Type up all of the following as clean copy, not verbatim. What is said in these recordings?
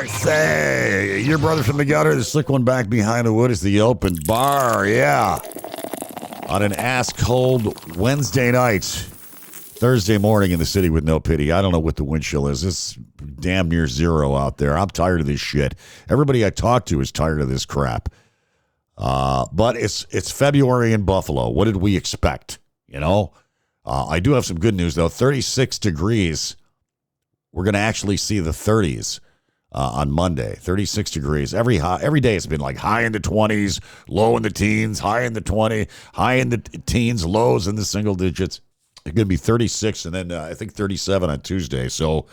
Say, your brother from the gutter, the slick one back behind the wood is the open bar. Yeah. On an ass-cold Wednesday night. Thursday morning in the city with no pity. I don't know what the wind chill is. It's damn near zero out there. I'm tired of this shit. Everybody I talk to is tired of this crap. But it's February in Buffalo. What did we expect? You know? I do have some good news, though. 36 degrees. We're going to actually see the 30s on Monday. 36 degrees. Every day it's been like high in the 20s, low in the teens, high in the 20, high in the teens, lows in the single digits. It's going to be 36 and then I think 37 on Tuesday. So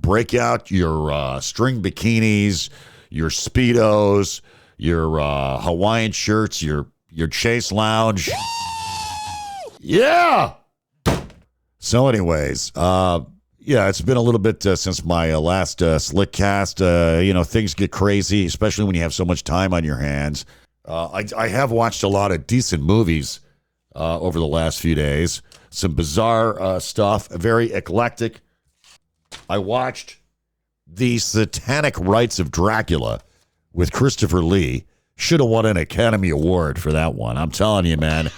break out your string bikinis, your Speedos, your Hawaiian shirts, your Chase Lounge. Yeah. So anyways, yeah, it's been a little bit since my last slick cast. Things get crazy, especially when you have so much time on your hands. I have watched a lot of decent movies over the last few days. Some bizarre stuff, very eclectic. I watched The Satanic Rites of Dracula with Christopher Lee. Should have won an Academy Award for that one. I'm telling you, man.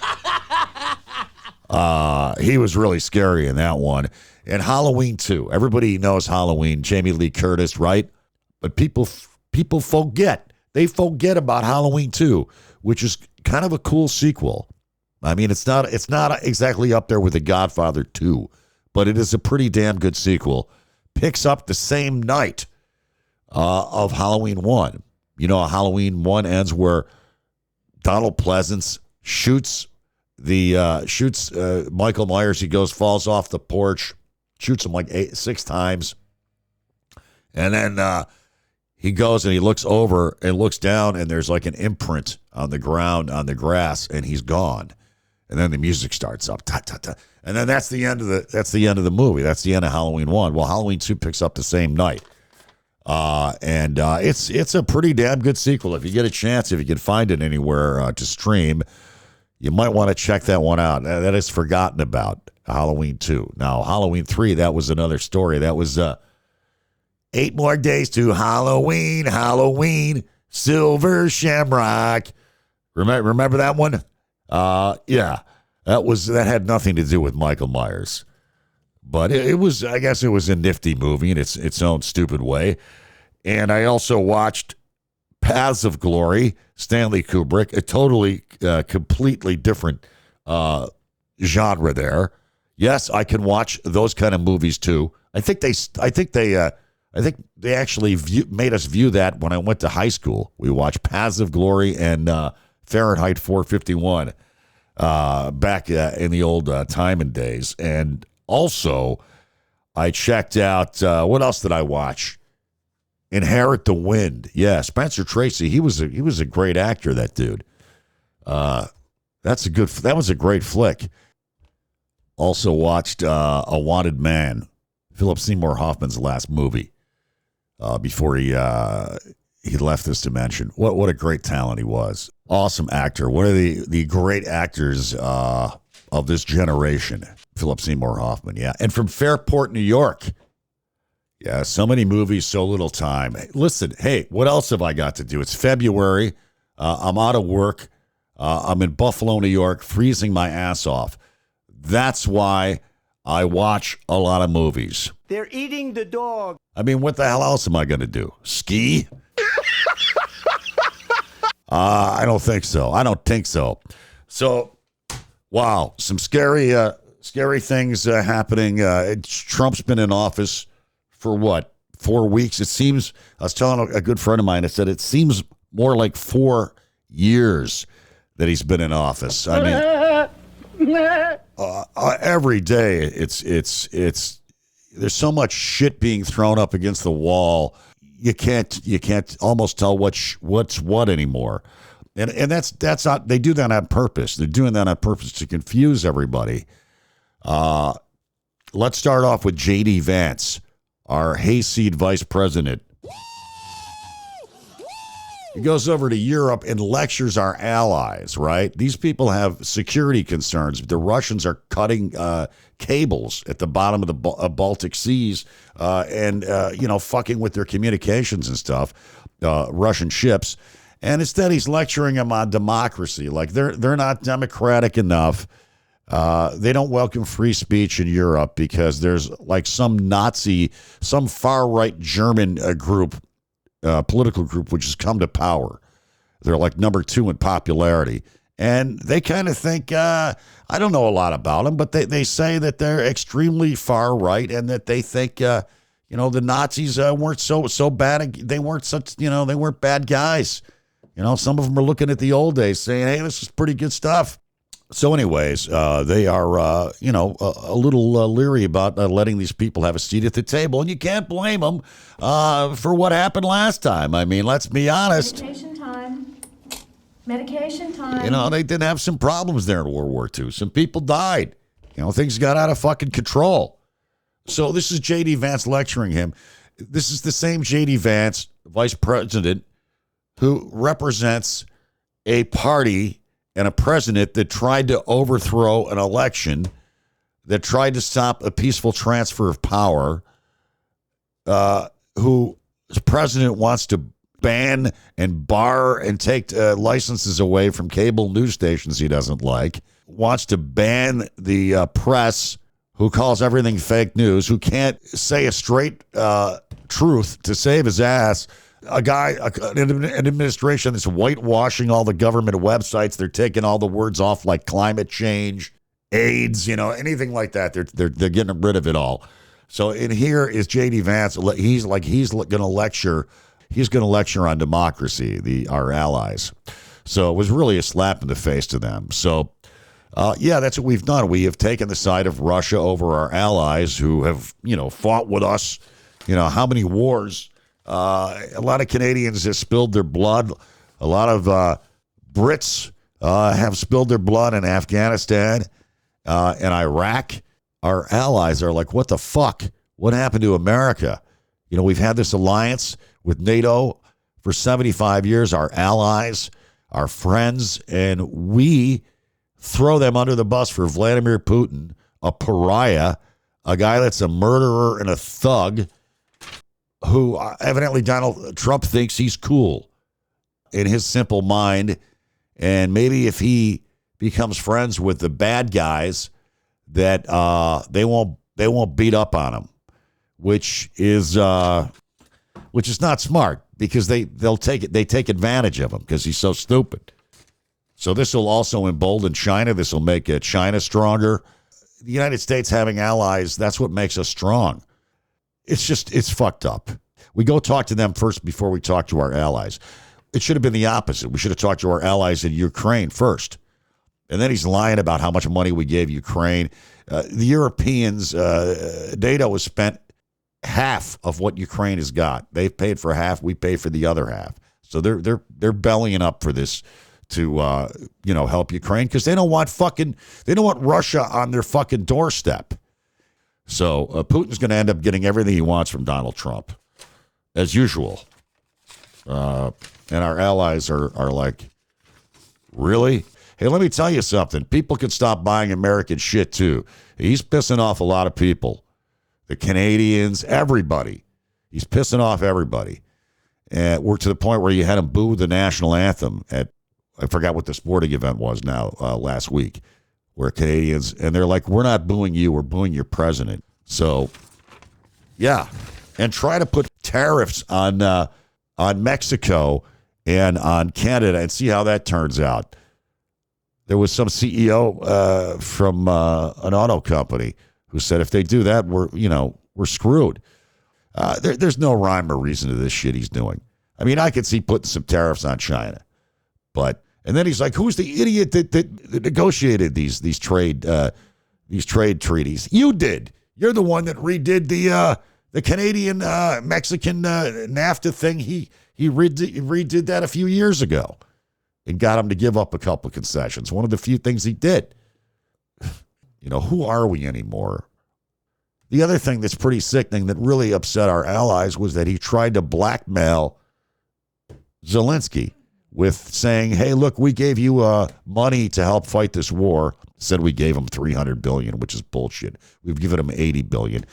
He was really scary in that one. And Halloween 2. Everybody knows Halloween. Jamie Lee Curtis, right? But people forget. They forget about Halloween 2, which is kind of a cool sequel. I mean, it's not exactly up there with The Godfather 2, but it is a pretty damn good sequel. Picks up the same night of Halloween 1. You know, Halloween 1 ends where Donald Pleasance shoots Michael Myers. He falls off the porch, shoots him like 6 times. And then he goes and he looks over and looks down, and there's like an imprint on the ground, on the grass, and he's gone. And then the music starts up, ta, ta, ta. And then that's the end of the movie. That's the end of Halloween 1. Well, Halloween 2 picks up the same night. And it's a pretty damn good sequel. If you get a chance, if you can find it anywhere to stream, you might want to check that one out. That is forgotten about, Halloween 2. Now, Halloween 3, that was another story. That was 8 more days to Halloween, Silver Shamrock. Remember that one? Yeah, that had nothing to do with Michael Myers, but it was, I guess it was a nifty movie in its own stupid way. And I also watched Paths of Glory, Stanley Kubrick, a totally, completely different, genre there. Yes, I can watch those kind of movies too. I think they actually made us view that when I went to high school. We watched Paths of Glory and, Fahrenheit 451 back in the old time and days. And also, I checked out, what else did I watch? Inherit the Wind. Yeah, Spencer Tracy. He was a great actor, that dude. That was a great flick. Also watched A Wanted Man, Philip Seymour Hoffman's last movie before he left this dimension. What a great talent he was. Awesome actor. One of the great actors of this generation, Philip Seymour Hoffman. Yeah. And from Fairport, New York. Yeah, so many movies, so little time. Listen, hey, what else have I got to do? It's February. I'm out of work. I'm in Buffalo, New York, freezing my ass off. That's why I watch a lot of movies. They're eating the dog. I mean, what the hell else am I going to do? Ski? I don't think so. So, wow, some scary things happening. Trump's been in office for what, 4 weeks? It seems, I was telling a good friend of mine, I said, it seems more like 4 years that he's been in office. I mean, every day it's there's so much shit being thrown up against the wall. You can't almost tell what's what anymore. And that's not, they do that on purpose. They're doing that on purpose to confuse everybody. Let's start off with J.D. Vance, our hayseed vice president. He goes over to Europe and lectures our allies, right? These people have security concerns. The Russians are cutting cables at the bottom of the Baltic Seas and fucking with their communications and stuff, Russian ships. And instead he's lecturing them on democracy. Like they're not democratic enough. They don't welcome free speech in Europe because there's like some far-right German group, political group, which has come to power. They're like number 2 in popularity. And they kind of think, I don't know a lot about them, but they say that they're extremely far-right and that they think, the Nazis weren't so bad. They weren't bad guys. Some of them are looking at the old days saying, hey, this is pretty good stuff. So anyways, they are, a little leery about letting these people have a seat at the table. And you can't blame them for what happened last time. I mean, let's be honest. Medication time. They did have some problems there in World War II. Some people died. Things got out of fucking control. So this is J.D. Vance lecturing him. This is the same J.D. Vance, vice president, who represents a party and a president that tried to overthrow an election, that tried to stop a peaceful transfer of power, whose president wants to ban and bar and take licenses away from cable news stations he doesn't like, wants to ban the press, who calls everything fake news, who can't say a straight truth to save his ass. An administration that's whitewashing all the government websites. They're taking all the words off, like climate change, AIDS, anything like that. They're getting rid of it all. So in here is J.D. Vance. He's going to lecture. He's going to lecture on democracy, our allies. So it was really a slap in the face to them. So that's what we've done. We have taken the side of Russia over our allies who have fought with us. How many wars? A lot of Canadians have spilled their blood. A lot of Brits have spilled their blood in Afghanistan and Iraq. Our allies are like, what the fuck? What happened to America? We've had this alliance with NATO for 75 years, our allies, our friends, and we throw them under the bus for Vladimir Putin, a pariah, a guy that's a murderer and a thug, who evidently Donald Trump thinks he's cool in his simple mind. And maybe if he becomes friends with the bad guys, that they won't beat up on him, which is not smart, because they take advantage of him because he's so stupid. So this will also embolden China. This will make China stronger. The United States having allies, that's what makes us strong. It's fucked up. We go talk to them first before we talk to our allies. It should have been the opposite. We should have talked to our allies in Ukraine first. And then he's lying about how much money we gave Ukraine. The Europeans, NATO has spent half of what Ukraine has got. They've paid for half. We pay for the other half. So they're bellying up for this to help Ukraine, because they don't want Russia on their fucking doorstep. So Putin's going to end up getting everything he wants from Donald Trump, as usual. And our allies are like, really? Hey, let me tell you something. People can stop buying American shit, too. He's pissing off a lot of people. The Canadians, everybody. He's pissing off everybody. And we're to the point where you had him boo the national anthem at, I forgot what the sporting event was now, last week, where Canadians, and they're like, we're not booing you, we're booing your president. So, yeah. And try to put tariffs on Mexico and on Canada and see how that turns out. There was some CEO from an auto company who said if they do that, we're screwed. There's no rhyme or reason to this shit he's doing. I mean, I could see putting some tariffs on China, and then he's like, "Who's the idiot that negotiated these trade treaties? You did. You're the one that redid the Canadian Mexican NAFTA thing. He redid that a few years ago and got him to give up a couple of concessions. One of the few things he did. Who are we anymore? The other thing that's pretty sickening that really upset our allies was that he tried to blackmail Zelensky with saying, hey, look, we gave you money to help fight this war. Said we gave him $300 billion, which is bullshit. We've given him $80 billion.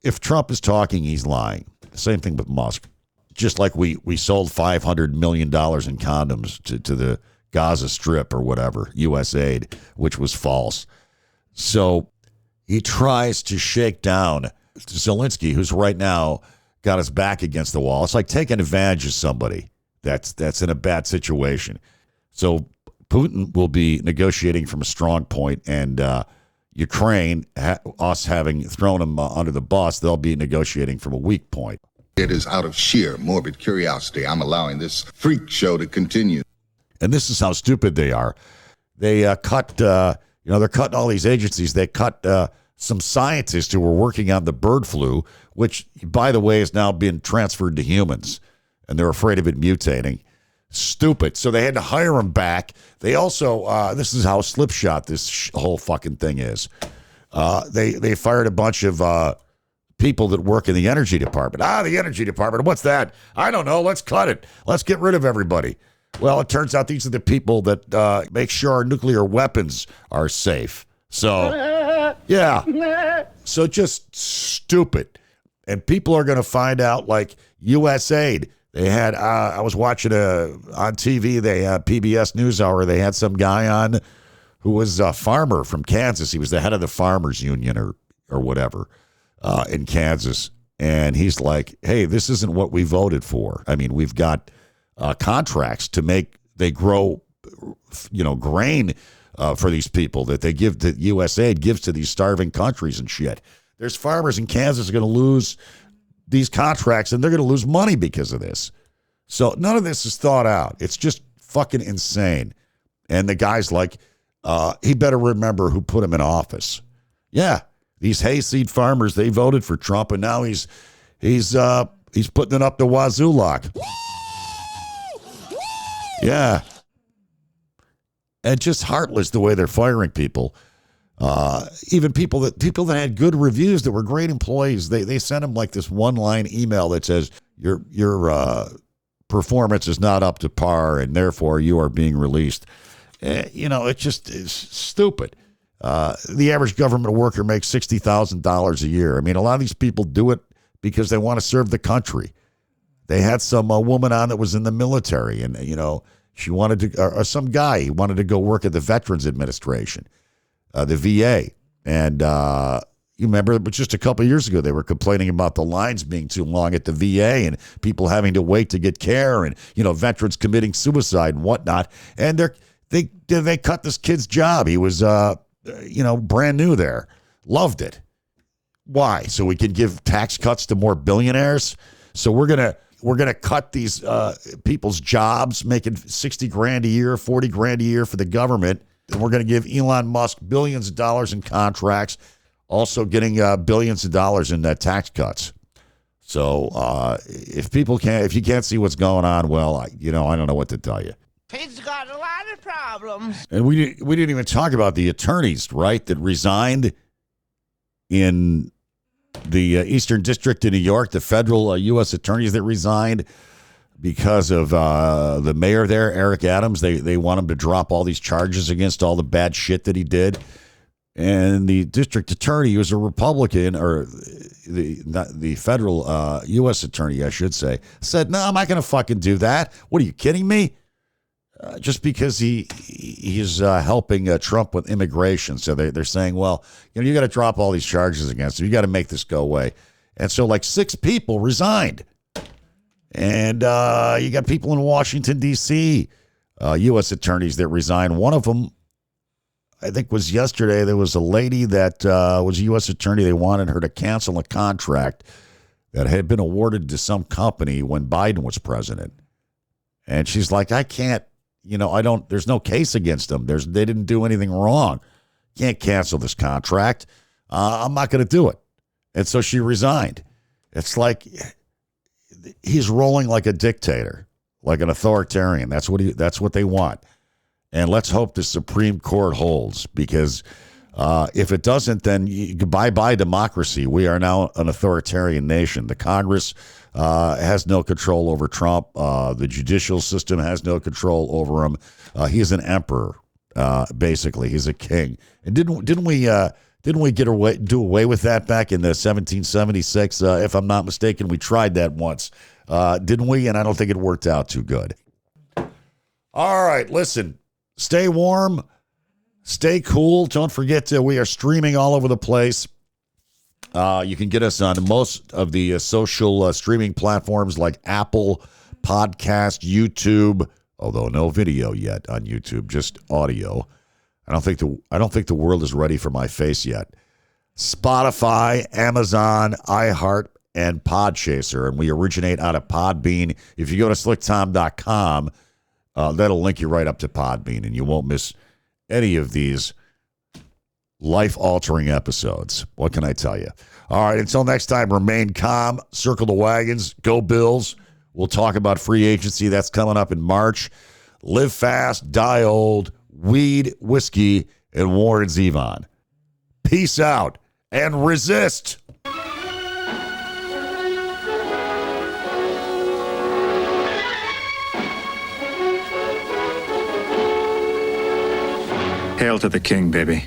If Trump is talking, he's lying. Same thing with Musk. Just like we sold $500 million in condoms to the Gaza Strip or whatever, USAID, which was false. So he tries to shake down Zelensky, who's right now got his back against the wall. It's like taking advantage of somebody that's in a bad situation. So Putin will be negotiating from a strong point, and Ukraine, us having thrown him under the bus, they'll be negotiating from a weak point. It is out of sheer morbid curiosity I'm allowing this freak show to continue. And this is how stupid they are. They they're cutting all these agencies. They cut some scientists who were working on the bird flu, which, by the way, is now being transferred to humans, and they're afraid of it mutating. Stupid. So they had to hire them back. They also, this is how slipshod this whole fucking thing is. They fired a bunch of people that work in the energy department. The energy department. What's that? I don't know. Let's cut it. Let's get rid of everybody. Well, it turns out these are the people that make sure our nuclear weapons are safe. So, yeah. So just stupid. And people are going to find out, like USAID. They had, I was watching on TV, they had PBS NewsHour. They had some guy on who was a farmer from Kansas. He was the head of the farmers union or whatever in Kansas. And he's like, hey, this isn't what we voted for. I mean, we've got contracts to they grow, grain for these people that they give to USAID gives to these starving countries and shit. There's farmers in Kansas are going to lose these contracts, and they're going to lose money because of this. So none of this is thought out. It's just fucking insane. And the guy's like, he better remember who put him in office. Yeah, these hayseed farmers, they voted for Trump, and now he's putting it up the wazoo lock. Yeah. And just heartless the way they're firing people. Even people that had good reviews that were great employees, they sent them like this one-line email that says your performance is not up to par and therefore you are being released. It just is stupid. The average government worker makes $60,000 a year. I mean, a lot of these people do it because they want to serve the country. They had some woman on that was in the military, and she wanted to, or some guy, he wanted to go work at the Veterans Administration. The VA. And you remember, but just a couple of years ago, they were complaining about the lines being too long at the VA and people having to wait to get care and, veterans committing suicide and whatnot. And they cut this kid's job. He was, brand new there. Loved it. Why? So we could give tax cuts to more billionaires? So we're going to cut these people's jobs, making $60,000 a year, $40,000 a year for the government. And we're going to give Elon Musk billions of dollars in contracts, also getting billions of dollars in tax cuts. So if you can't see what's going on, well, I don't know what to tell you. He's got a lot of problems. And we didn't even talk about the attorneys, right, that resigned in the Eastern District of New York, the federal U.S. attorneys that resigned because of the mayor there, Eric Adams. They want him to drop all these charges against all the bad shit that he did. And the district attorney, who's a Republican, or the federal U.S. attorney, I should say, said, no, I'm not going to fucking do that. What, are you kidding me? Just because he's helping Trump with immigration. So they're saying, well, you got to drop all these charges against him. You got to make this go away. And so like 6 people resigned. And you got people in Washington, D.C., U.S. attorneys that resigned. One of them, I think, was yesterday. There was a lady that was a U.S. attorney. They wanted her to cancel a contract that had been awarded to some company when Biden was president. And she's like, I can't, there's no case against them. They didn't do anything wrong. Can't cancel this contract. I'm not going to do it. And so she resigned. It's like he's rolling like a dictator, like an authoritarian. That's what they want. And let's hope the Supreme Court holds, because If it doesn't, then bye-bye democracy. We are now an authoritarian nation. The Congress has no control over Trump. The judicial system has no control over him. He is an emperor, basically. He's a king. And didn't we do away with that back in the 1776? If I'm not mistaken, we tried that once, didn't we? And I don't think it worked out too good. All right, listen, stay warm, stay cool. Don't forget we are streaming all over the place. You can get us on most of the social streaming platforms like Apple Podcast, YouTube, although no video yet on YouTube, just audio. I don't think the world is ready for my face yet. Spotify, Amazon, iHeart, and Podchaser, and we originate out of Podbean. If you go to slicktom.com, that'll link you right up to Podbean, and you won't miss any of these life-altering episodes. What can I tell you? All right, until next time, remain calm, circle the wagons, go Bills. We'll talk about free agency. That's coming up in March. Live fast, die old, weed, whiskey, and Warren Zevon. Peace out and resist. Hail to the king, baby.